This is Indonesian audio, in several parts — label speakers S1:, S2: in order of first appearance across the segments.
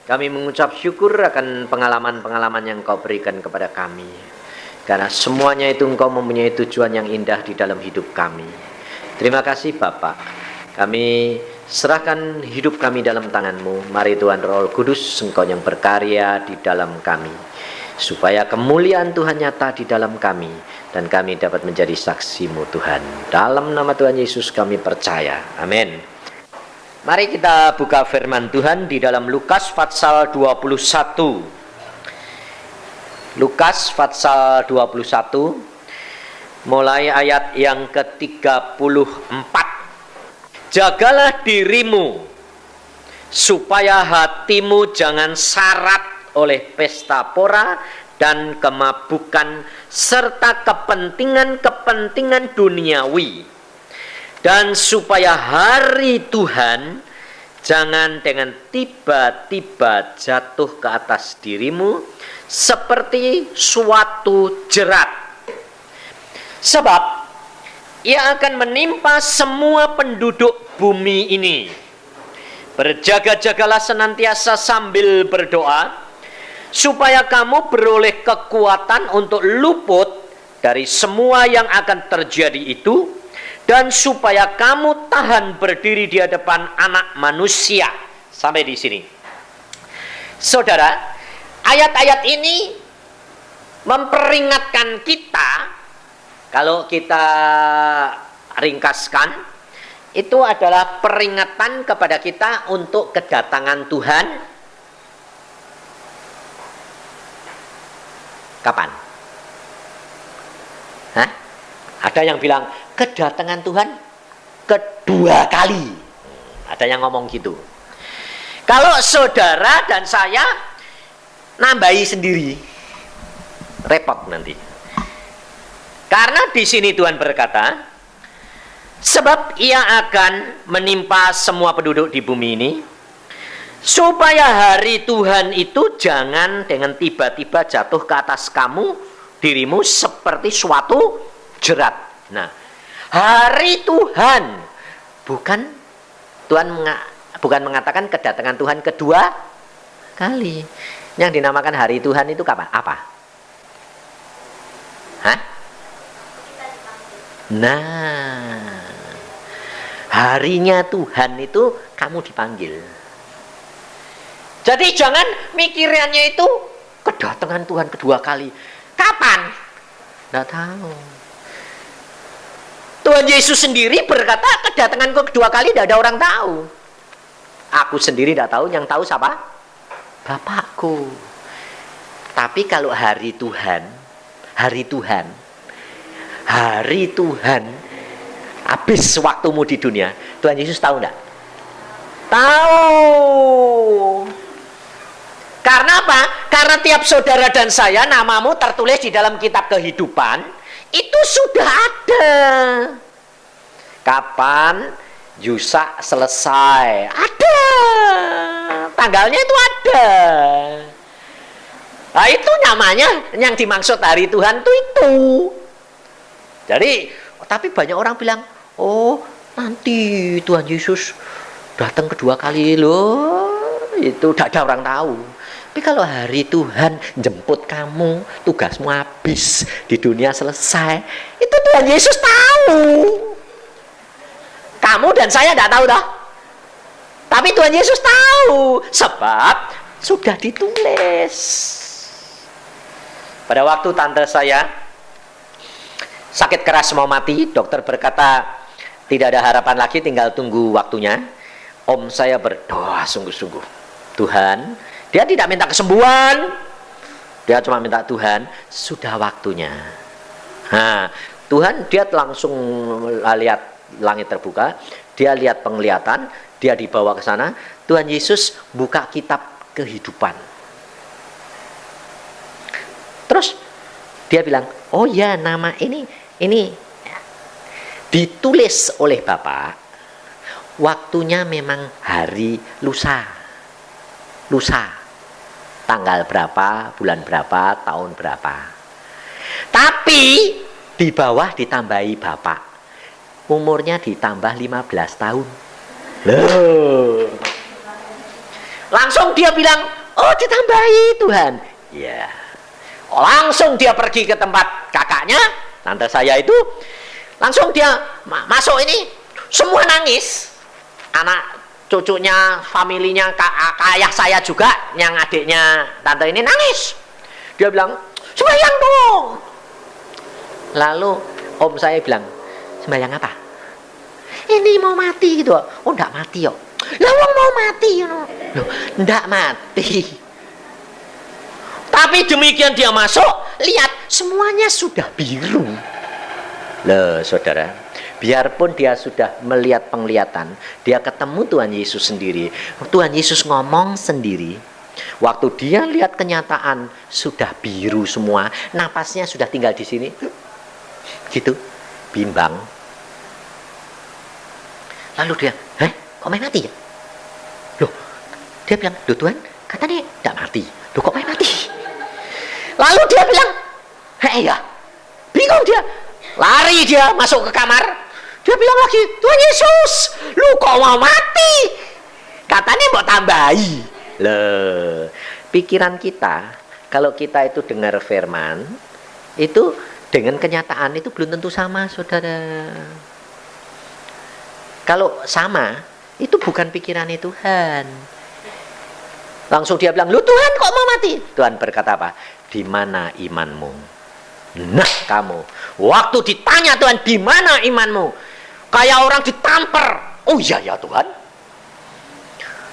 S1: Kami mengucap syukur akan pengalaman-pengalaman yang Kau berikan kepada kami. Karena semuanya itu Engkau mempunyai tujuan yang indah di dalam hidup kami. Terima kasih Bapak. Kami serahkan hidup kami dalam tangan-Mu. Mari Tuhan Roh Kudus, Engkau yang berkarya di dalam kami. Supaya kemuliaan Tuhan nyata di dalam kami. Dan kami dapat menjadi saksi-Mu Tuhan. Dalam nama Tuhan Yesus kami percaya. Amin. Mari kita buka firman Tuhan di dalam Lukas pasal 21. Lukas pasal 21 mulai ayat yang ke-34. Jagalah dirimu supaya hatimu jangan syarat oleh pesta pora dan kemabukan serta kepentingan-kepentingan duniawi. Dan supaya hari Tuhan jangan dengan tiba-tiba jatuh ke atas dirimu seperti suatu jerat. Sebab ia akan menimpa semua penduduk bumi ini. Berjaga-jagalah senantiasa sambil berdoa, supaya kamu beroleh kekuatan untuk luput dari semua yang akan terjadi itu, dan supaya kamu tahan berdiri di hadapan Anak Manusia. Sampai di sini. Saudara, ayat-ayat ini memperingatkan kita, kalau kita ringkaskan, itu adalah peringatan kepada kita untuk kedatangan Tuhan. Kapan? Hah? Ada yang bilang kedatangan Tuhan kedua kali. Ada yang ngomong gitu. Kalau saudara dan saya nambahi sendiri, repot nanti. Karena di sini Tuhan berkata, sebab ia akan menimpa semua penduduk di bumi ini, supaya hari Tuhan itu jangan dengan tiba-tiba jatuh ke atas kamu, dirimu seperti suatu jerat. Nah, hari Tuhan bukan mengatakan kedatangan Tuhan kedua kali. Yang dinamakan hari Tuhan itu kapan? Apa? Hah? Nah, harinya Tuhan itu kamu dipanggil. Jadi jangan mikirannya itu kedatangan Tuhan kedua kali. Kapan? Nggak tahu. Tuhan Yesus sendiri berkata, kedatanganku kedua kali tidak ada orang tahu. Aku sendiri tidak tahu, yang tahu siapa? Bapakku. Tapi kalau hari Tuhan, habis waktumu di dunia, Tuhan Yesus tahu enggak? Tahu. Karena apa? Karena tiap saudara dan saya, namamu tertulis di dalam kitab kehidupan. Itu sudah ada. Kapan Yusak selesai? Ada. Tanggalnya itu ada. Nah itu namanya yang dimaksud hari Tuhan itu. Jadi, tapi banyak orang bilang, oh nanti Tuhan Yesus datang kedua kali loh. Itu tidak ada orang tahu. Tapi kalau hari Tuhan jemput kamu, tugasmu habis, di dunia selesai, itu Tuhan Yesus tahu. Kamu dan saya tidak tahu dah. Tapi Tuhan Yesus tahu, sebab sudah ditulis. Pada waktu tante saya sakit keras mau mati, dokter berkata tidak ada harapan lagi, tinggal tunggu waktunya. Om saya berdoa sungguh-sungguh, Tuhan, dia tidak minta kesembuhan, dia cuma minta Tuhan, sudah waktunya. Nah, Tuhan dia langsung lihat langit terbuka, dia lihat penglihatan, dia dibawa ke sana. Tuhan Yesus buka kitab kehidupan. Terus dia bilang, oh ya, nama ini ditulis oleh Bapak. Waktunya memang hari lusa. Tanggal berapa, bulan berapa, tahun berapa. Tapi di bawah ditambahi Bapak. Umurnya ditambah 15 tahun. Loh. Langsung dia bilang, oh ditambahi Tuhan. Ya. Langsung dia pergi ke tempat kakaknya, tante saya itu. Langsung dia masuk ini, semua nangis. Anak cucunya, familinya, ayah saya juga, yang adiknya tante ini nangis. Dia bilang, sembahyang dong. Lalu om saya bilang, sembahyang apa? Ini mau mati gitu. Oh enggak mati yo. Lah wong mau mati loh, enggak mati. Tapi demikian dia masuk, lihat semuanya sudah biru. Loh saudara, biarpun dia sudah melihat penglihatan, dia ketemu Tuhan Yesus sendiri. Tuhan Yesus ngomong sendiri. Waktu dia lihat kenyataan sudah biru semua, napasnya sudah tinggal di sini. Gitu, bimbang. Lalu dia, kok main mati ya? Loh, dia bilang, loh Tuhan, katanya tidak mati. Loh kok main mati? Lalu dia bilang, ya, bingung dia. Lari dia masuk ke kamar. Dia bilang lagi, Tuhan Yesus, lu kok mau mati? Katanya mau tambahi. Loh, pikiran kita, kalau kita itu dengar firman, itu dengan kenyataan itu belum tentu sama, saudara. Kalau sama, itu bukan pikirannya Tuhan. Langsung dia bilang, lu Tuhan kok mau mati? Tuhan berkata apa? Di mana imanmu? Nah kamu, waktu ditanya Tuhan, di mana imanmu? Kayak orang ditampar. Oh iya ya Tuhan.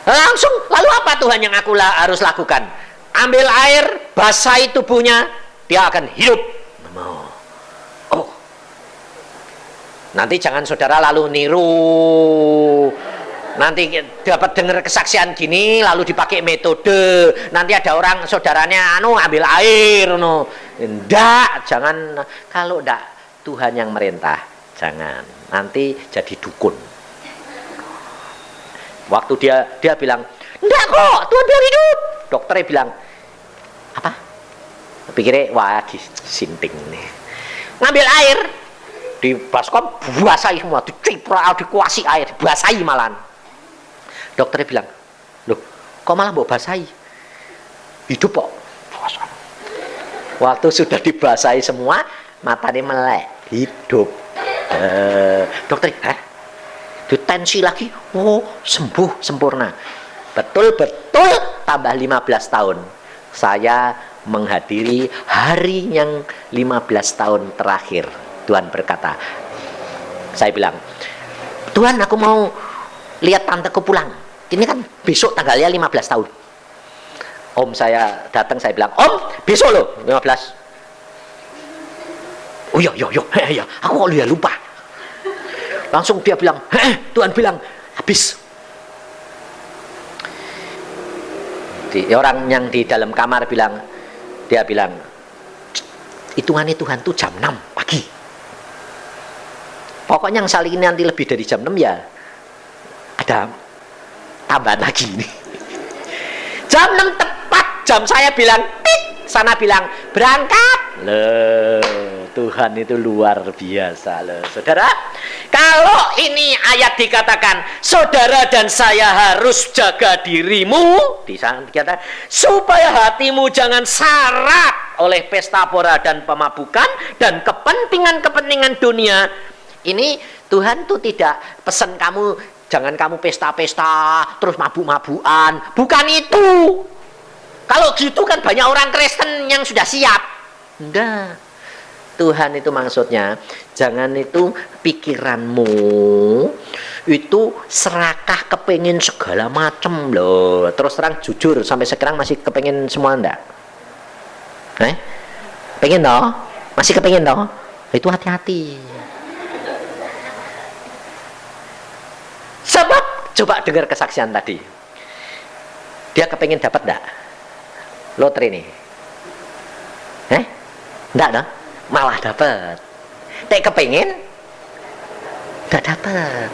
S1: Langsung, lalu apa Tuhan yang aku harus lakukan? Ambil air, basahi tubuhnya, dia akan hidup. Oh, nanti jangan saudara lalu niru. Nanti dapat dengar kesaksian gini lalu dipakai metode. Nanti ada orang saudaranya ambil air Ndak, jangan. Kalau ndak Tuhan yang merintah, jangan. Nanti jadi dukun. Waktu dia bilang, "Ndak kok, Tuhan bilang hidup." Dokternya bilang, "Apa?" Pikirnya wah disinting nih. Ngambil air, di baskom basahi semua, dikuasai air, dibasahi malahan. Dokternya bilang, loh kok malah mau basahi? Hidup kok. Waktu sudah dibasahi semua, matanya melek, hidup. Dokter, ditensi lagi, oh sembuh sempurna. Betul-betul tambah 15 tahun. Saya menghadiri hari yang 15 tahun terakhir. Tuhan berkata, saya bilang, Tuhan aku mau lihat tanteku pulang. Ini kan besok tanggalnya 15 tahun. Om saya datang, saya bilang, Om besok loh 15. Oh iya, aku kok lupa. Langsung dia bilang, Tuhan bilang habis. Orang yang di dalam kamar bilang, dia bilang, hitungannya Tuhan tuh jam 6 pagi. Pokoknya yang saling ini nanti lebih dari jam 6 ya ada tambahan lagi nih. Jam 6 tepat, jam saya bilang tit, sana bilang berangkat. Loh, Tuhan itu luar biasa loh. Saudara, kalau ini ayat dikatakan saudara dan saya harus jaga dirimu, dikatakan supaya hatimu jangan syarat oleh pesta pora dan pemabukan dan kepentingan-kepentingan dunia. Ini Tuhan tuh tidak pesan kamu jangan kamu pesta-pesta terus mabuk-mabukan, bukan itu. Kalau gitu kan banyak orang Kristen yang sudah siap. Enggak. Tuhan itu maksudnya jangan itu pikiranmu itu serakah kepengen segala macam loh. Terus terang jujur sampai sekarang masih kepengen semua enggak? Pengen toh? Masih kepengen toh? Itu hati-hati. Sebab coba dengar kesaksian tadi. Dia kepengen dapat enggak? Lotre nih. Enggak dong? Malah dapat. Tek kepengen enggak dapat.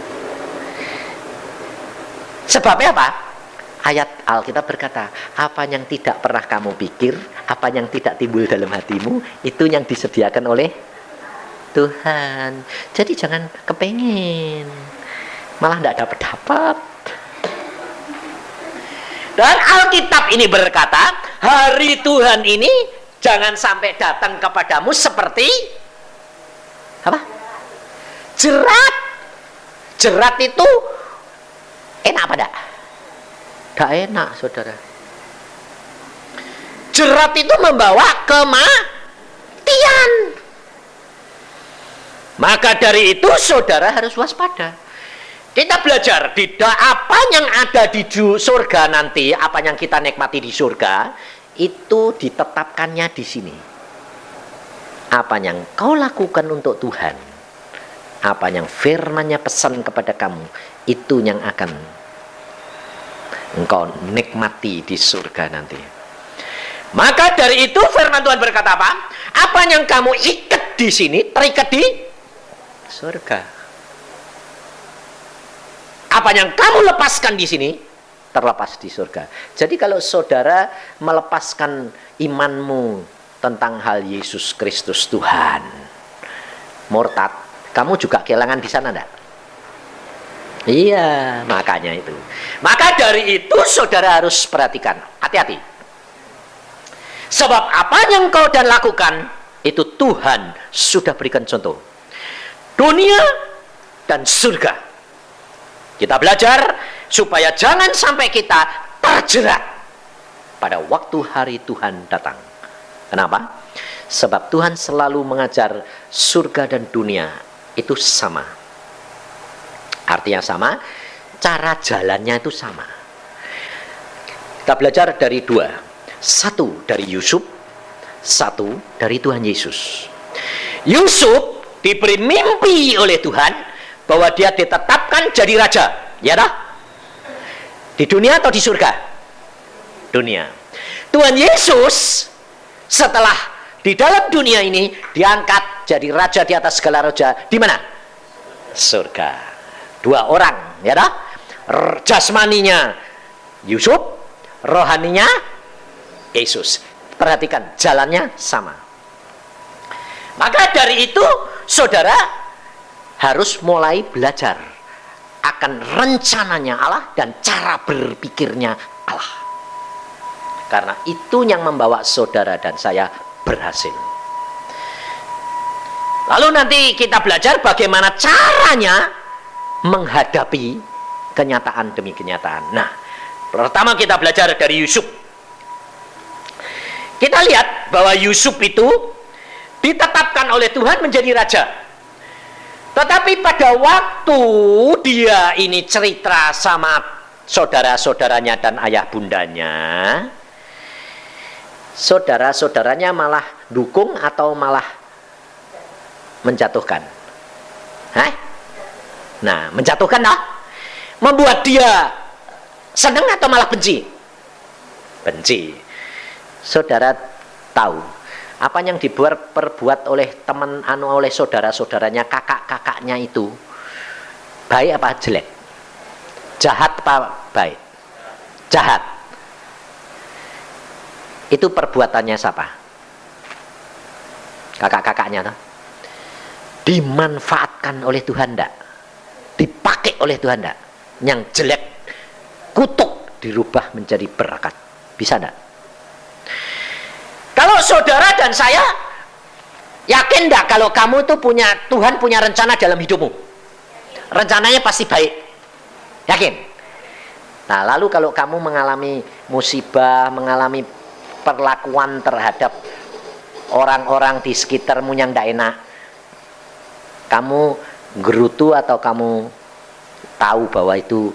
S1: Sebabnya apa? Ayat Alkitab berkata, apa yang tidak pernah kamu pikir, apa yang tidak timbul dalam hatimu, itu yang disediakan oleh Tuhan. Jadi jangan kepengen malah enggak dapat. Dan Alkitab ini berkata, hari Tuhan ini jangan sampai datang kepadamu seperti apa? Jerat. Jerat itu enak apa enggak? Enggak enak, saudara. Jerat itu membawa kematian. Maka dari itu saudara harus waspada. Kita belajar apa yang ada di surga nanti, apa yang kita nikmati di surga, itu ditetapkannya di sini. Apa yang kau lakukan untuk Tuhan, apa yang firman-Nya pesan kepada kamu, itu yang akan engkau nikmati di surga nanti. Maka dari itu firman Tuhan berkata apa? Apa yang kamu ikat di sini, terikat di surga. Apa yang kamu lepaskan di sini, terlepas di surga. Jadi kalau saudara melepaskan imanmu tentang hal Yesus Kristus Tuhan, murtad, kamu juga kehilangan di sana enggak? Iya, makanya itu. Maka dari itu saudara harus perhatikan, hati-hati. Sebab apa yang kau dan lakukan, itu Tuhan sudah berikan contoh. Dunia dan surga. Kita belajar supaya jangan sampai kita terjerat pada waktu hari Tuhan datang. Kenapa? Sebab Tuhan selalu mengajar surga dan dunia itu sama. Artinya sama, cara jalannya itu sama. Kita belajar dari dua. Satu dari Yusuf, satu dari Tuhan Yesus. Yusuf diberi mimpi oleh Tuhan bahwa dia ditetapkan jadi raja, ya dah? Di dunia atau di surga? Dunia. Tuhan Yesus setelah di dalam dunia ini diangkat jadi raja di atas segala raja. Di mana? Surga. Dua orang, ya dah? Jasmaninya Yusuf, rohaninya Yesus. Perhatikan, jalannya sama. Maka dari itu saudara harus mulai belajar akan rencananya Allah dan cara berpikirnya Allah. Karena itu yang membawa saudara dan saya berhasil. Lalu nanti kita belajar bagaimana caranya menghadapi kenyataan demi kenyataan. Nah, pertama kita belajar dari Yusuf. Kita lihat bahwa Yusuf itu ditetapkan oleh Tuhan menjadi raja. Tetapi pada waktu dia ini cerita sama saudara-saudaranya dan ayah bundanya, saudara-saudaranya malah dukung atau malah menjatuhkan? Nah, menjatuhkan lah. Membuat dia senang atau malah benci? Benci. Saudara tahu apa yang diperbuat oleh oleh saudara-saudaranya, kakak-kakaknya itu baik apa jelek? Jahat apa baik? Jahat. Itu perbuatannya siapa? Kakak-kakaknya toh? Dimanfaatkan oleh Tuhan enggak? Dipakai oleh Tuhan enggak? Yang jelek kutuk dirubah menjadi berkat. Bisa enggak? Kalau saudara dan saya yakin enggak kalau kamu itu Tuhan punya rencana dalam hidupmu? Rencananya pasti baik. Yakin? Nah, lalu kalau kamu mengalami musibah, mengalami perlakuan terhadap orang-orang di sekitarmu yang tidak enak, kamu gerutu atau kamu tahu bahwa itu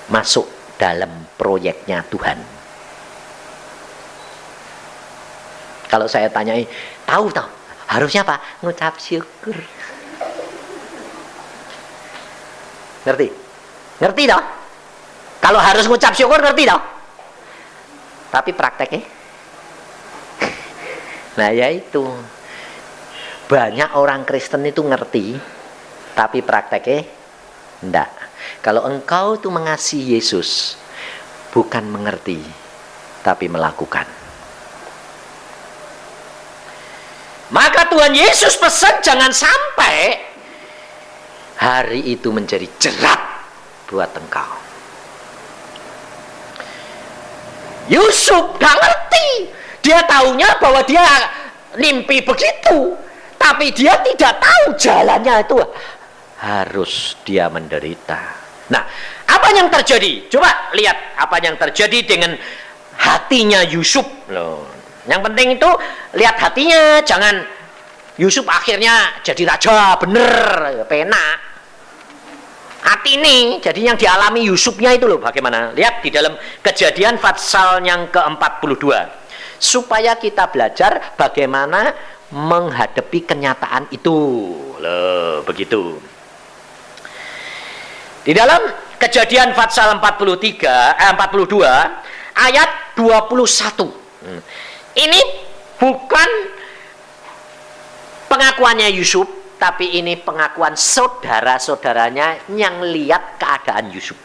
S1: masuk dalam proyeknya Tuhan? Kalau saya tanyai, tahu, harusnya apa? Ngucap syukur. Ngerti? Ngerti toh? Kalau harus ngucap syukur, ngerti toh? Tapi prakteknya? Nah, ya itu. Banyak orang Kristen itu ngerti, tapi prakteknya enggak. Kalau engkau itu mengasihi Yesus, bukan mengerti, tapi melakukan. Maka Tuhan Yesus pesan jangan sampai hari itu menjadi jerat buat engkau. Yusuf gak ngerti. Dia taunya bahwa dia mimpi begitu, tapi dia tidak tahu jalannya itu harus dia menderita. Nah, apa yang terjadi? Coba lihat apa yang terjadi dengan hatinya Yusuf loh. Yang penting itu lihat hatinya, jangan Yusuf akhirnya jadi raja bener, penak. Hati ini, jadi yang dialami Yusufnya itu loh bagaimana. Lihat di dalam Kejadian pasal yang ke-42. Supaya kita belajar bagaimana menghadapi kenyataan itu. Loh, begitu. Di dalam Kejadian pasal 42 ayat 21. Ini bukan pengakuannya Yusuf, tapi ini pengakuan saudara-saudaranya yang lihat keadaan Yusuf.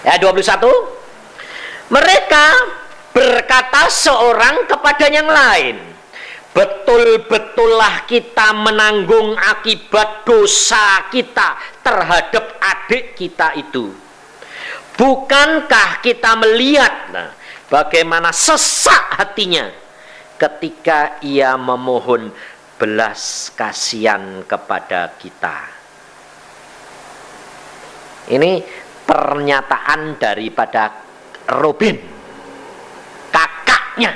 S1: Ayat 21. Mereka berkata seorang kepada yang lain, betul-betullah kita menanggung akibat dosa kita terhadap adik kita itu. Bukankah kita melihat bagaimana sesak hatinya ketika ia memohon belas kasihan kepada kita. Ini pernyataan daripada Ruben, kakaknya.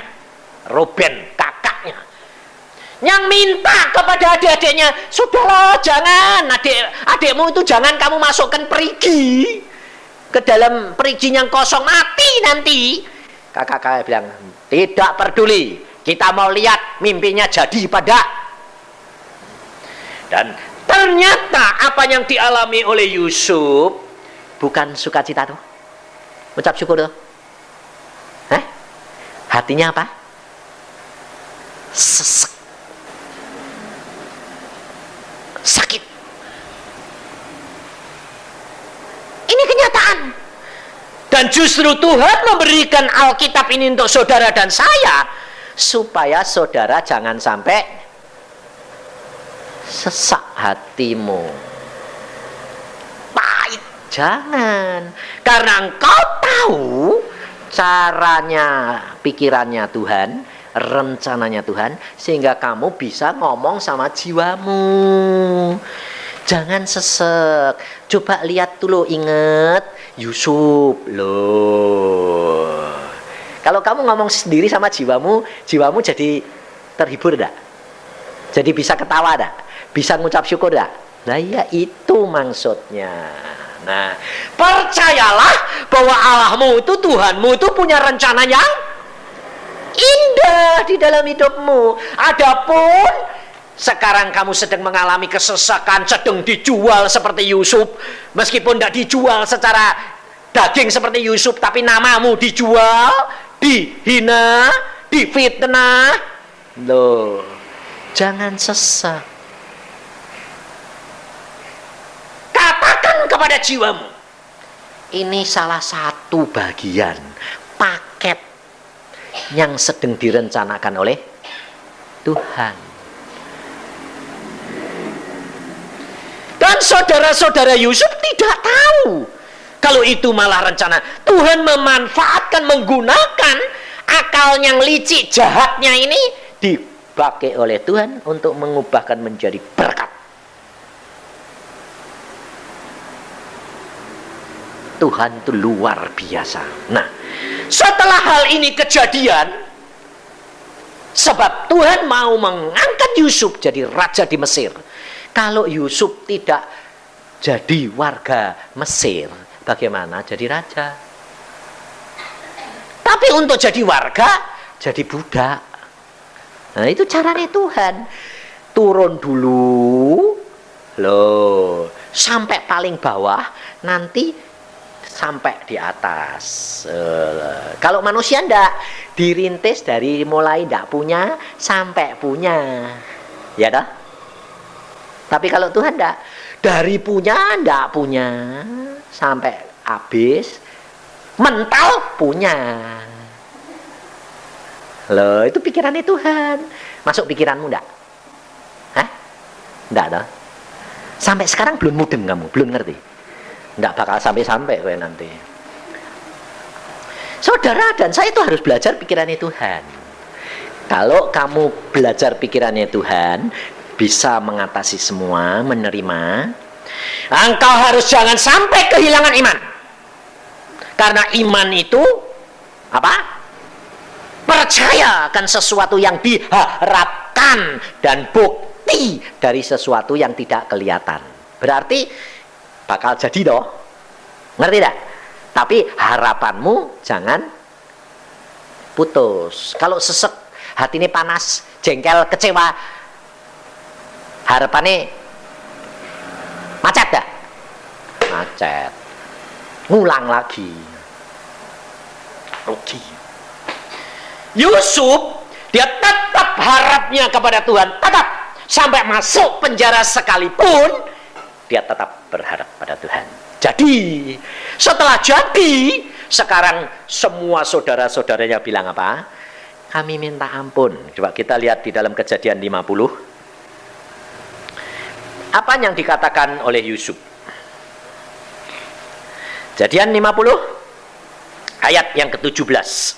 S1: Ruben, kakaknya, yang minta kepada adik-adiknya, sudahlah jangan, adikmu itu jangan kamu masukkan perigi ke dalam perigi yang kosong, mati nanti. Kakak-kakak bilang, tidak peduli, kita mau lihat mimpinya jadi pada. Dan ternyata apa yang dialami oleh Yusuf bukan sukacita tuh, ucap syukur tuh. Hatinya apa? Sesek, sakit. Ini kenyataan. Dan justru Tuhan memberikan Alkitab ini untuk saudara dan saya, supaya saudara jangan sampai sesak hatimu, pahit, jangan. Karena engkau tahu caranya, pikirannya Tuhan, rencananya Tuhan, sehingga kamu bisa ngomong sama jiwamu. Jangan sesek. Coba lihat dulu, ingat Yusuf loh. Kalau kamu ngomong sendiri sama jiwamu, jiwamu jadi terhibur enggak? Jadi bisa ketawa enggak? Bisa ngucap syukur enggak? Nah ya itu maksudnya. Nah, percayalah bahwa Allahmu itu, Tuhanmu itu punya rencana yang indah di dalam hidupmu. Adapun sekarang kamu sedang mengalami kesesakan, sedang dijual seperti Yusuf, meskipun tidak dijual secara daging seperti Yusuf, tapi namamu dijual, dihina, difitnah. Loh, jangan sesak. Katakan kepada jiwamu, ini salah satu bagian paket yang sedang direncanakan oleh Tuhan. Dan saudara-saudara Yusuf tidak tahu kalau itu malah rencana Tuhan, memanfaatkan, menggunakan akal yang licik jahatnya ini, dipakai oleh Tuhan untuk mengubahkan menjadi berkat. Tuhan itu luar biasa. Nah, setelah hal ini kejadian, sebab Tuhan mau mengangkat Yusuf jadi raja di Mesir. Kalau Yusuf tidak jadi warga Mesir, bagaimana jadi raja? Tapi untuk jadi warga, jadi budak. Nah, itu caranya Tuhan. Turun dulu, loh, sampai paling bawah, nanti sampai di atas. Kalau manusia ndak, dirintis dari mulai ndak punya sampai punya, ya dah. Tapi kalau Tuhan ndak, dari punya ndak punya sampai habis, mental punya. Loh, itu pikirannya Tuhan. Masuk pikiranmu ndak? Hah? Ndak dah. Sampai sekarang belum mudeng kamu, belum ngerti. Nggak bakal sampai-sampai kowe nanti. Saudara dan saya itu harus belajar pikirannya Tuhan. Kalau kamu belajar pikirannya Tuhan, bisa mengatasi semua, menerima, engkau harus jangan sampai kehilangan iman. Karena iman itu apa? Percaya akan sesuatu yang diharapkan dan bukti dari sesuatu yang tidak kelihatan. Berarti bakal jadi toh. Ngerti tidak? Tapi harapanmu jangan putus. Kalau sesek, hati ini panas, jengkel, kecewa, harapannya macet dah. Macet. Ngulang lagi. Rugi. Yusuf, dia tetap harapnya kepada Tuhan, tetap sampai masuk penjara sekalipun, dia tetap berharap pada Tuhan. Jadi, setelah jadi, sekarang semua saudara-saudaranya bilang apa? Kami minta ampun. Coba kita lihat di dalam Kejadian 50. Apa yang dikatakan oleh Yusuf? Kejadian 50, ayat yang ke-17.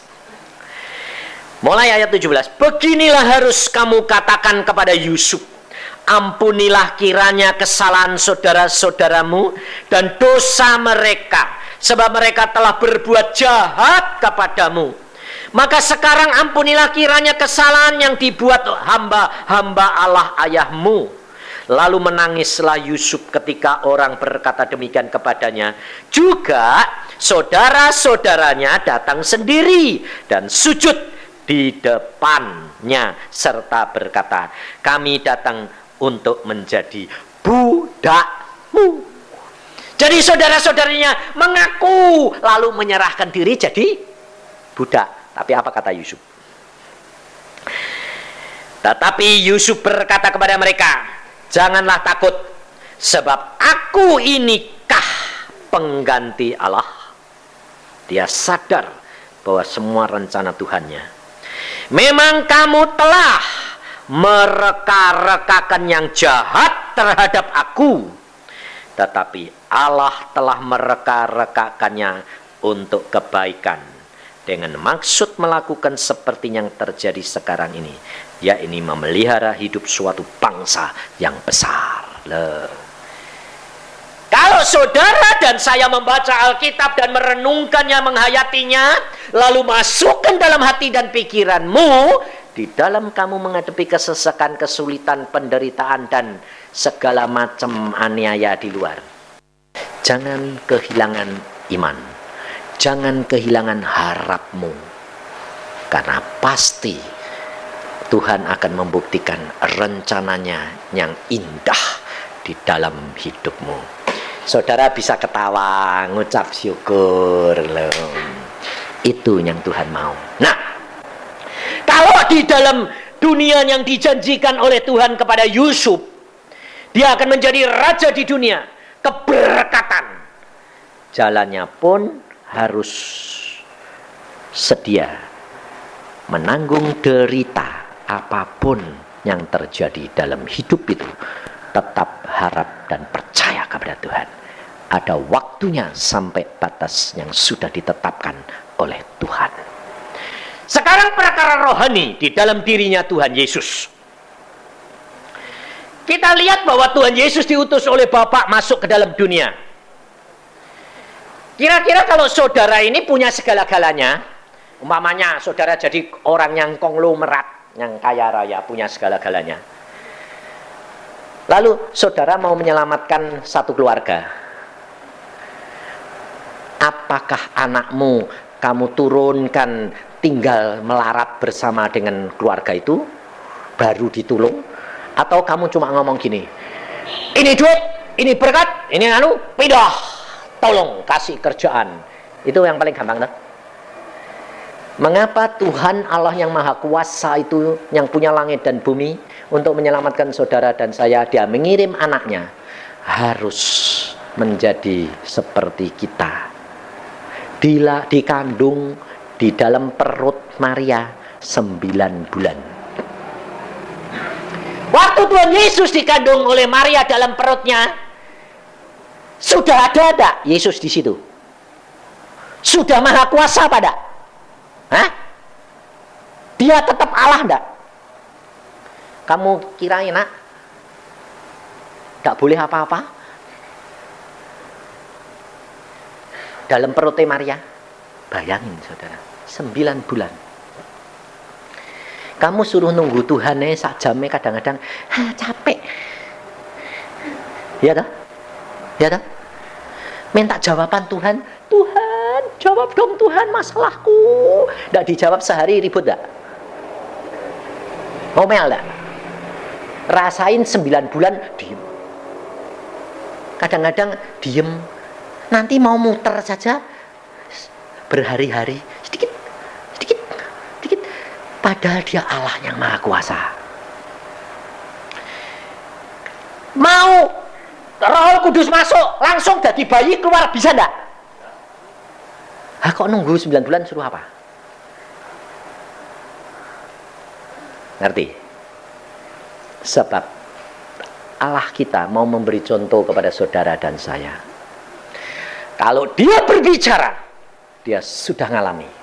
S1: Mulai ayat 17. Beginilah harus kamu katakan kepada Yusuf. Ampunilah kiranya kesalahan saudara-saudaramu dan dosa mereka, sebab mereka telah berbuat jahat kepadamu. Maka sekarang ampunilah kiranya kesalahan yang dibuat hamba-hamba Allah ayahmu. Lalu menangislah Yusuf ketika orang berkata demikian kepadanya. Juga saudara-saudaranya datang sendiri dan sujud di depannya serta berkata, kami datang untuk menjadi budakmu. Jadi saudara-saudaranya mengaku lalu menyerahkan diri jadi budak. Tapi apa kata Yusuf? Tetapi Yusuf berkata kepada mereka, janganlah takut, sebab aku inikah pengganti Allah. Dia sadar bahwa semua rencana Tuhannya. Memang kamu telah mereka-rekakan yang jahat terhadap aku, tetapi Allah telah mereka-rekakannya untuk kebaikan, dengan maksud melakukan seperti yang terjadi sekarang ini, yaitu memelihara hidup suatu bangsa yang besar. Kalau saudara dan saya membaca Alkitab dan merenungkannya, menghayatinya, lalu masukkan dalam hati dan pikiranmu, di dalam kamu menghadapi kesesakan, kesulitan, penderitaan, dan segala macam aniaya di luar, jangan kehilangan iman, jangan kehilangan harapmu, karena pasti Tuhan akan membuktikan rencananya yang indah di dalam hidupmu. Saudara bisa ketawa, ngucap syukur loh. Itu yang Tuhan mau. Nah, kalau di dalam dunia yang dijanjikan oleh Tuhan kepada Yusuf, dia akan menjadi raja di dunia, keberkatan. Jalannya pun harus sedia menanggung derita apapun yang terjadi dalam hidup itu. Tetap harap dan percaya kepada Tuhan. Ada waktunya sampai batas yang sudah ditetapkan oleh Tuhan. Sekarang perkara rohani di dalam dirinya Tuhan Yesus. Kita lihat bahwa Tuhan Yesus diutus oleh Bapa masuk ke dalam dunia. Kira-kira kalau saudara ini punya segala-galanya, umpamanya saudara jadi orang yang konglomerat, yang kaya raya, punya segala-galanya. Lalu saudara mau menyelamatkan satu keluarga. Apakah anakmu kamu turunkan tinggal melarat bersama dengan keluarga itu, baru ditolong? Atau kamu cuma ngomong gini, ini duit, ini berkat, ini pindah, tolong kasih kerjaan. Itu yang paling gampang tuh. Mengapa Tuhan Allah yang Maha Kuasa itu, yang punya langit dan bumi, untuk menyelamatkan saudara dan saya, dia mengirim anaknya, harus menjadi seperti kita. Dikandung di dalam perut Maria 9 bulan. Waktu Tuhan Yesus dikandung oleh Maria dalam perutnya, sudah ada Yesus di situ? Sudah Maha Kuasa pada? Hah? Dia tetap Allah enggak? Kamu kirain nak? Enggak boleh apa-apa? Dalam perutnya Maria. Bayangin saudara, 9 bulan. Kamu suruh nunggu Tuhan sak jamnya kadang-kadang capek. Ya dah? Ya dah? Minta jawaban Tuhan. Tuhan, jawab dong Tuhan masalahku. Nggak dijawab sehari ribut enggak? Ngomel enggak? Rasain 9 bulan diem. Kadang-kadang diem. Nanti mau muter saja berhari-hari, sedikit. Padahal dia Allah yang Maha Kuasa. Mau Roh Kudus masuk, langsung jadi bayi keluar, bisa enggak? Kok nunggu 9 bulan suruh apa? Ngerti? Sebab Allah kita mau memberi contoh kepada saudara dan saya. Kalau dia berbicara, dia sudah ngalami.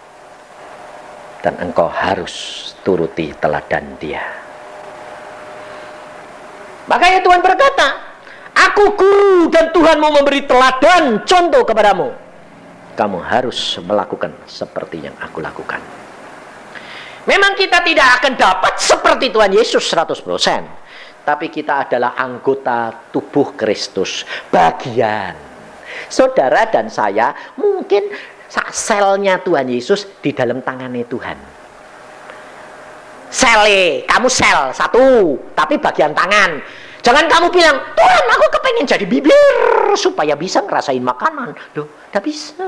S1: Dan engkau harus turuti teladan dia. Makanya Tuhan berkata, aku guru dan Tuhan mau memberi teladan contoh kepadamu. Kamu harus melakukan seperti yang aku lakukan. Memang kita tidak akan dapat seperti Tuhan Yesus 100%. Tapi kita adalah anggota tubuh Kristus. Bagian. Saudara dan saya mungkin selnya Tuhan Yesus di dalam tangannya Tuhan. Kamu sel satu, tapi bagian tangan. Jangan kamu bilang, Tuhan aku kepengen jadi bibir supaya bisa ngerasain makanan. Loh, tidak bisa.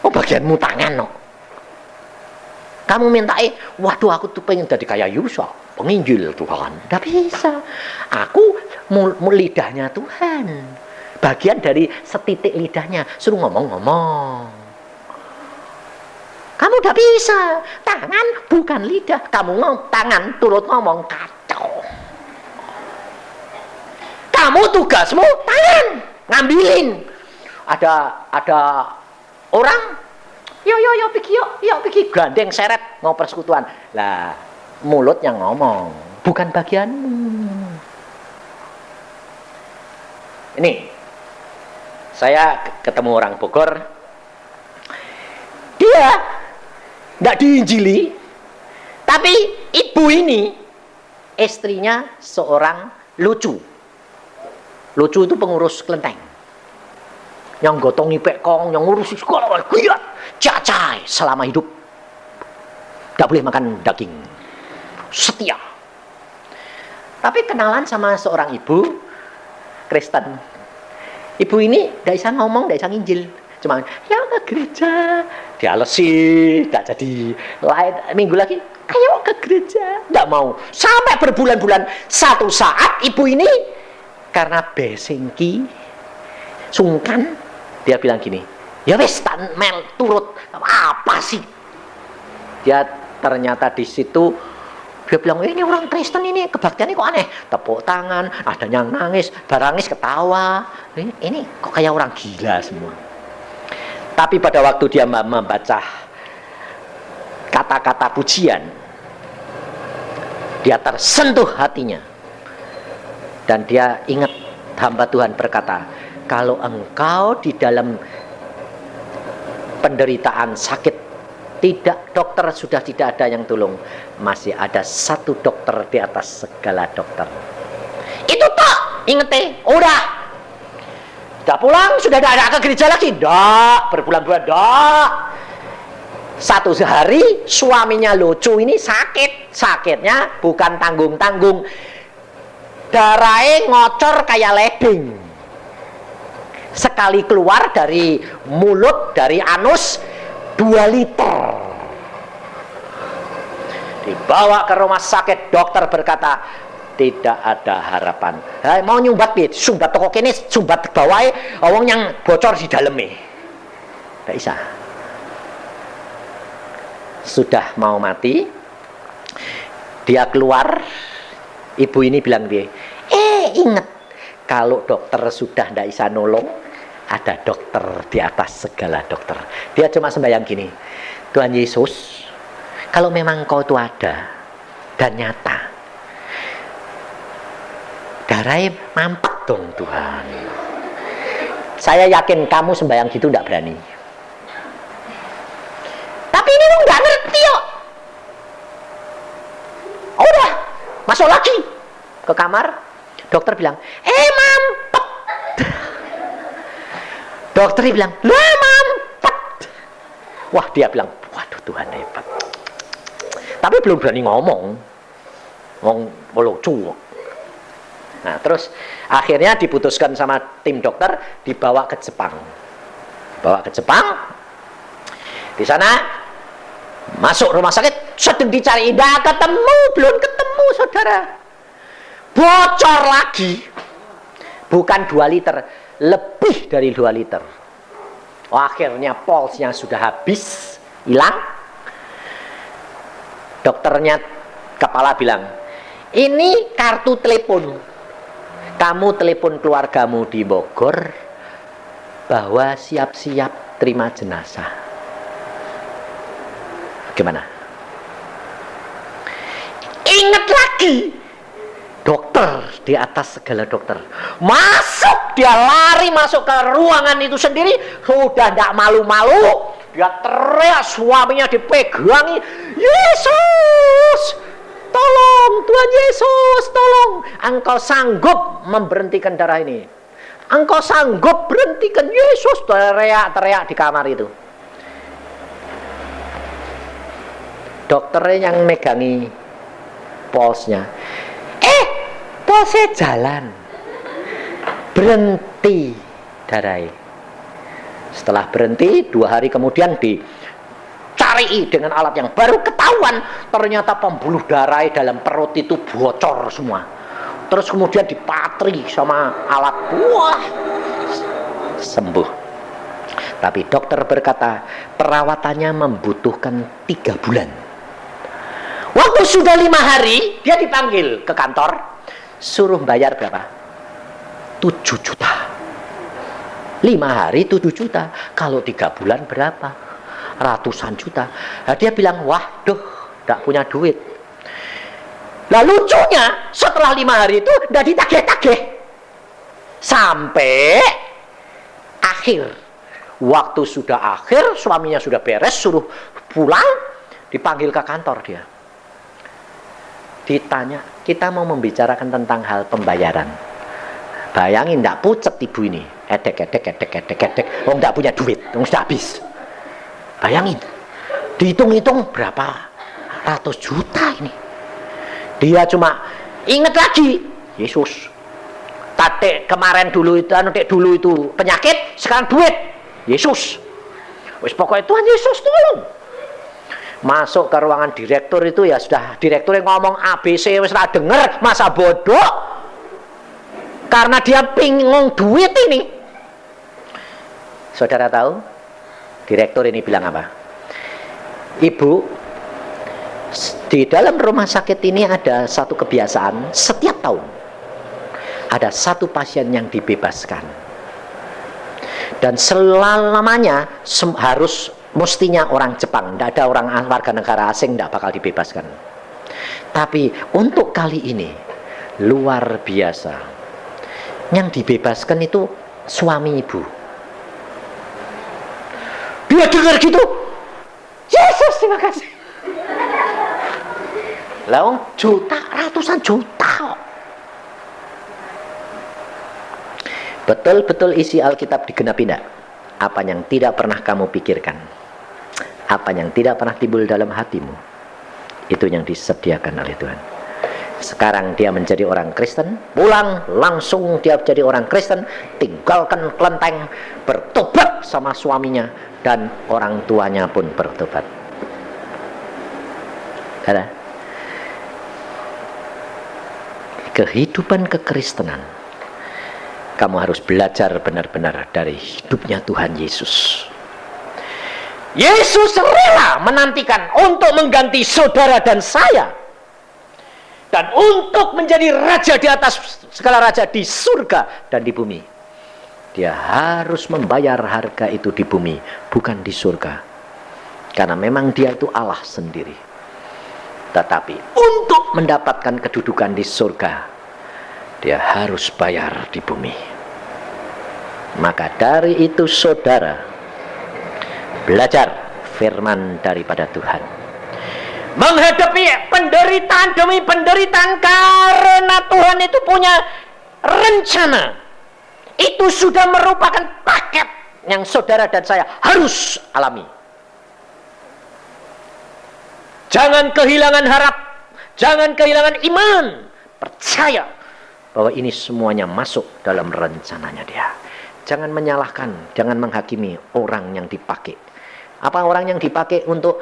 S1: Oh, bagianmu tangan, no. Kamu minta, waduh aku tuh pengen jadi kayak Yusa, penginjil Tuhan. Tidak bisa. Aku lidahnya Tuhan. Bagian dari setitik lidahnya, suruh ngomong-ngomong. Kamu udah bisa. Tangan bukan lidah. Kamu tangan turut ngomong, kacau. Kamu tugasmu tangan, ngambilin. Ada orang, yo pergi gandeng seret mau persekutuan. Lah, mulut yang ngomong, bukan bagianmu. Ini saya ketemu orang Bogor, dia nggak diinjili, tapi ibu ini istrinya seorang lucu itu pengurus kelenteng, yang gotongi pekong, yang ngurusi sekolah, giat, cacai selama hidup, nggak boleh makan daging, setia. Tapi kenalan sama seorang ibu Kristen. Ibu ini tidak bisa ngomong, tidak bisa nginjil. Cuma, ya ke gereja. Dialesi, tidak jadi. Lain minggu lagi, ayo ke gereja. Tidak mau. Sampai berbulan-bulan. Satu saat ibu ini, karena besengki, sungkan, dia bilang gini, ya wes, mel turut. Apa sih? Dia ternyata di situ, dia bilang, ini orang Kristen ini, kebaktiannya kok aneh. Tepuk tangan, ada yang nangis, barangis ketawa. Ini kok kayak orang gila semua. Tapi pada waktu dia membaca kata-kata pujian, dia tersentuh hatinya. Dan dia ingat hamba Tuhan berkata, kalau engkau di dalam penderitaan sakit, tidak, dokter sudah tidak ada yang tolong, masih ada satu dokter di atas segala dokter. Itu tak inget udah pulang, sudah tidak ada ke gereja lagi, dak, berbulan-bulan dak. Satu hari suaminya lucu ini sakitnya bukan tanggung-tanggung, darahnya ngocor kayak leding. Sekali keluar dari mulut, dari anus 2 liter. Dibawa ke rumah sakit, dokter berkata tidak ada harapan. Mau nyumbat pit, sumbat toko kene, sumbat bawah, wong yang bocor di dalamnya. Tidak bisa. Sudah mau mati, dia keluar. Ibu ini bilang dia, ingat, kalau dokter sudah tidak bisa nolong, ada dokter di atas segala dokter. Dia cuma sembahyang gini, Tuhan Yesus, kalau memang Engkau itu ada dan nyata, darahnya mampet dong Tuhan. Saya yakin kamu sembahyang gitu tidak berani. Tapi ini lu nggak ngerti kok. Udah, masuk lagi ke kamar. Dokter bilang, mampet. Dokter bilang, lah mampet. Wah, dia bilang, waduh Tuhan hebat. Tapi belum berani ngomong lucu. Nah, terus akhirnya diputuskan sama tim dokter dibawa ke Jepang. Di sana masuk rumah sakit, sedang dicari, tidak ketemu, belum ketemu saudara. Bocor lagi. Bukan 2 liter, lebih dari 2 liter. Akhirnya pulsnya sudah habis, hilang. Dokternya kepala bilang, ini kartu telepon. Kamu telepon keluargamu di Bogor bahwa siap-siap terima jenazah. Gimana? Ingat lagi. Dokter di atas segala dokter. Dia lari masuk ke ruangan itu sendiri. Sudah tidak malu-malu. Dia teriak, suaminya dipegangi. Yesus! Tolong, Tuhan Yesus, tolong. Engkau sanggup memberhentikan darah ini. Engkau sanggup berhentikan. Yesus, teriak di kamar itu. Dokternya yang megangi pulsnya. Pulsnya jalan. Berhenti darah. Setelah berhenti, 2 hari kemudian dicari dengan alat yang baru, ketahuan ternyata pembuluh darah dalam perut itu bocor semua. Terus kemudian dipatri sama alat, wah, sembuh. Tapi dokter berkata perawatannya membutuhkan 3 bulan. Waktu sudah 5 hari dia dipanggil ke kantor, suruh bayar berapa? 7 juta. 5 hari 7 juta. Kalau 3 bulan berapa? Ratusan juta. Nah, dia bilang, waduh, tidak punya duit. Nah, lucunya setelah 5 hari itu tidak ditagih-tagih. Sampai akhir. Waktu sudah akhir, suaminya sudah beres, suruh pulang, dipanggil ke kantor dia. Ditanya, kita mau membicarakan tentang hal pembayaran. Bayangin, tidak pucet ibu ini. Edek. Oh, tidak punya duit, sudah habis. Bayangin, dihitung-hitung berapa ratus juta ini. Dia cuma ingat lagi, Yesus. Kemarin dulu itu penyakit, sekarang duit. Yesus. Wis pokoknya Tuhan Yesus tolong. Masuk ke ruangan direktur itu ya sudah, direktur yang ngomong ABC wis tak denger, masa bodoh. Karena dia bingung duit ini. Saudara tahu direktur ini bilang apa? Ibu, di dalam rumah sakit ini ada satu kebiasaan, setiap tahun ada 1 pasien yang dibebaskan, dan selamanya mestinya orang Jepang, tidak ada orang warga negara asing, tidak bakal dibebaskan. Tapi untuk kali ini luar biasa, yang dibebaskan itu suami ibu. Dia dengar gitu, Yesus terima kasih. Lah ratusan juta. Betul-betul isi Alkitab digenapi tidak? Apa yang tidak pernah kamu pikirkan, apa yang tidak pernah timbul dalam hatimu, itu yang disediakan oleh Tuhan. Sekarang dia menjadi orang Kristen, pulang langsung dia menjadi orang Kristen, tinggalkan kelenteng, bertobat sama suaminya, dan orang tuanya pun bertobat. Ada kehidupan kekristenan, kamu harus belajar benar-benar dari hidupnya Tuhan Yesus. Yesus rela menantikan untuk mengganti saudara dan saya, dan untuk menjadi raja di atas segala raja di surga dan di bumi. Dia harus membayar harga itu di bumi, bukan di surga. Karena memang dia itu Allah sendiri. Tetapi untuk mendapatkan kedudukan di surga, dia harus bayar di bumi. Maka dari itu saudara, belajar firman daripada Tuhan. Menghadapi penderitaan demi penderitaan, karena Tuhan itu punya rencana. Itu sudah merupakan paket yang saudara dan saya harus alami. Jangan kehilangan harap, jangan kehilangan iman. Percaya bahwa ini semuanya masuk dalam rencananya dia. Jangan menyalahkan, jangan menghakimi orang yang dipakai. Apa orang yang dipakai untuk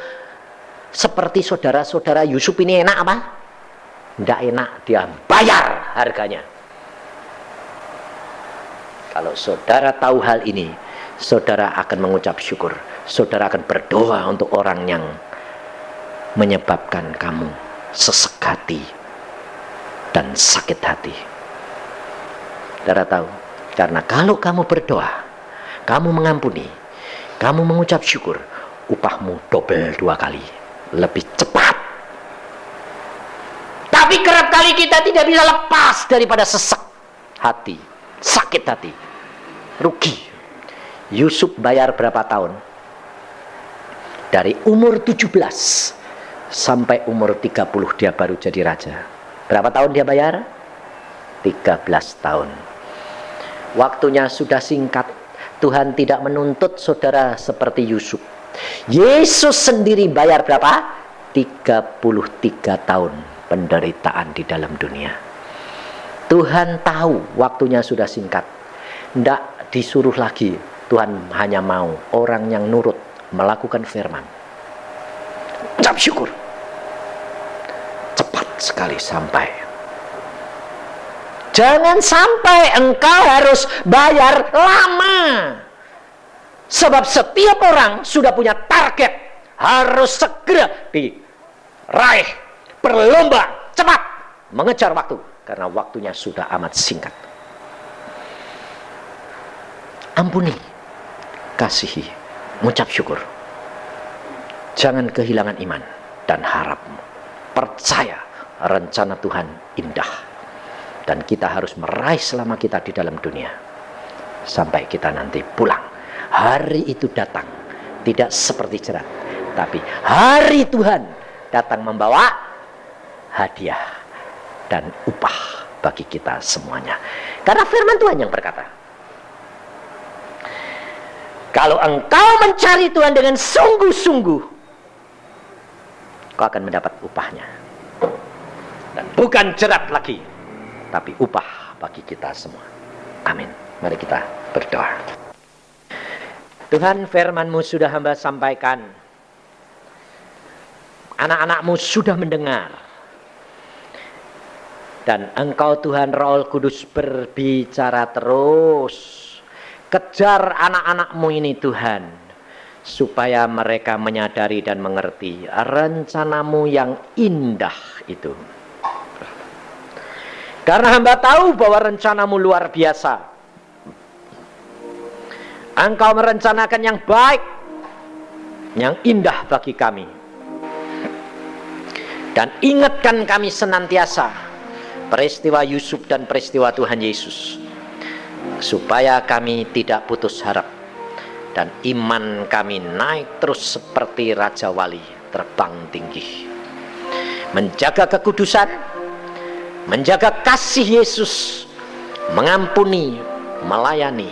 S1: seperti saudara-saudara Yusuf ini enak apa? Tidak enak, dia bayar harganya. Kalau saudara tahu hal ini, saudara akan mengucap syukur. Saudara akan berdoa untuk orang yang menyebabkan kamu sesek hati dan sakit hati. Saudara tahu, karena kalau kamu berdoa, kamu mengampuni, kamu mengucap syukur, upahmu double 2 kali, lebih cepat. Tapi kerap kali kita tidak bisa lepas daripada sesek hati, sakit hati, rugi. Yusuf bayar berapa tahun? Dari umur 17 sampai umur 30 dia baru jadi raja. Berapa tahun dia bayar? 13 tahun. Waktunya sudah singkat. Tuhan tidak menuntut saudara seperti Yusuf. Yesus sendiri bayar berapa? 33 tahun penderitaan di dalam dunia. Tuhan tahu waktunya sudah singkat. Tidak disuruh lagi. Tuhan hanya mau orang yang nurut melakukan firman. Ucap syukur. Cepat sekali sampai. Jangan sampai engkau harus bayar lama. Sebab setiap orang sudah punya target. Harus segera diraih. Berlomba cepat mengejar waktu. Karena waktunya sudah amat singkat. Ampuni, kasihi, mengucap syukur. Jangan kehilangan iman dan harapmu. Percaya rencana Tuhan indah. Dan kita harus meraih selama kita di dalam dunia. Sampai kita nanti pulang. Hari itu datang. Tidak seperti jerat. Tapi hari Tuhan datang membawa hadiah dan upah bagi kita semuanya. Karena firman Tuhan yang berkata, kalau engkau mencari Tuhan dengan sungguh-sungguh, kau akan mendapat upahnya. Dan bukan jerat lagi, tapi upah bagi kita semua. Amin. Mari kita berdoa. Tuhan, firman-Mu sudah hamba sampaikan. Anak-anak-Mu sudah mendengar. Dan Engkau Tuhan Roh Kudus berbicara terus. Kejar anak-anak-Mu ini Tuhan. Supaya mereka menyadari dan mengerti rencana-Mu yang indah itu. Karena hamba tahu bahwa rencana-Mu luar biasa. Engkau merencanakan yang baik, yang indah bagi kami. Dan ingatkan kami senantiasa peristiwa Yusuf dan peristiwa Tuhan Yesus. Supaya kami tidak putus harap. Dan iman kami naik terus seperti Raja Wali terbang tinggi. Menjaga kekudusan, menjaga kasih Yesus, mengampuni, melayani,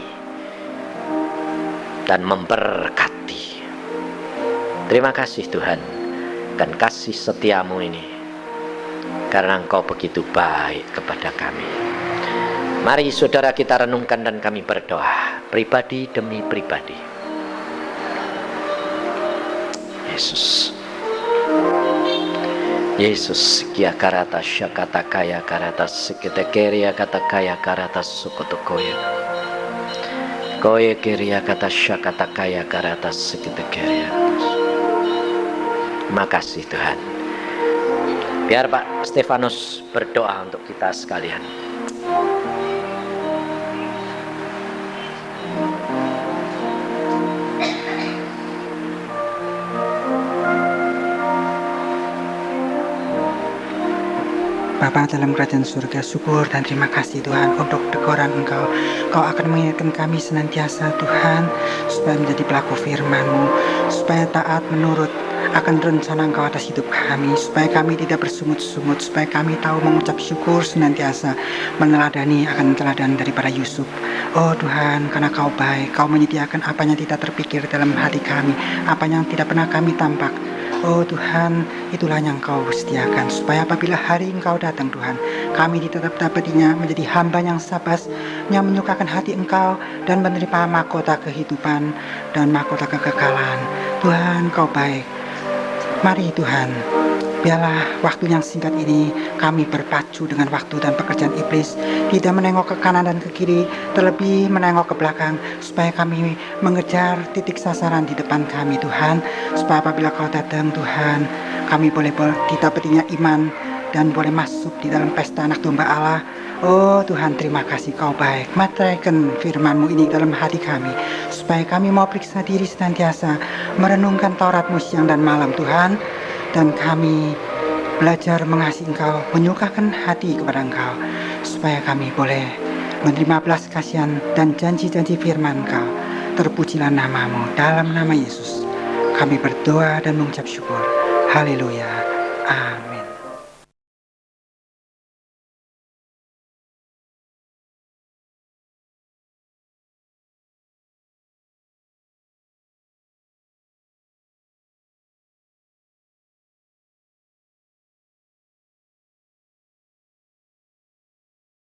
S1: dan memberkati. Terima kasih Tuhan, dan kasih setiamu ini, karena Engkau begitu baik kepada kami. Mari saudara kita renungkan dan kami berdoa, pribadi demi pribadi. Yesus, kia karata syakata kaya karata sekete keria kata kaya karata sukoto koya. Koye keria kata syakata kaya karata sekete keria. Makasih Tuhan. Biar Pak Stefanus berdoa untuk kita sekalian.
S2: Bapa dalam kerajaan surga, syukur dan terima kasih Tuhan untuk teguran Engkau. Kau akan mengingatkan kami senantiasa Tuhan, supaya menjadi pelaku firman-Mu, supaya taat menurut akan rencana Engkau atas hidup kami, supaya kami tidak bersungut-sungut, supaya kami tahu mengucap syukur senantiasa, meneladani akan teladan daripada Yusuf. Oh Tuhan, karena Kau baik, Kau menyediakan apa yang tidak terpikir dalam hati kami, apa yang tidak pernah kami tampak. Oh Tuhan, itulah yang Kau sediakan, supaya apabila hari Engkau datang Tuhan, kami tetap dapatinya menjadi hamba yang sabas, yang menyukakan hati Engkau, dan menerima mahkota kehidupan dan mahkota kekekalan. Tuhan, Kau baik. Mari Tuhan, biarlah waktu yang singkat ini kami berpacu dengan waktu dan pekerjaan iblis, tidak menengok ke kanan dan ke kiri, terlebih menengok ke belakang, supaya kami mengejar titik sasaran di depan kami Tuhan, supaya apabila Kau datang Tuhan, kami boleh didapatinya iman dan boleh masuk di dalam pesta anak domba Allah. Oh Tuhan, terima kasih Kau baik. Materaikan firman-Mu ini dalam hati kami, supaya kami mau periksa diri senantiasa, merenungkan Taurat-Mu siang dan malam Tuhan, dan kami belajar mengasihi Engkau, menyukakan hati kepada Engkau, supaya kami boleh menerima belas kasihan dan janji-janji firman Engkau. Terpujilah nama-Mu, dalam nama Yesus kami berdoa dan mengucap syukur. Haleluya. Amin.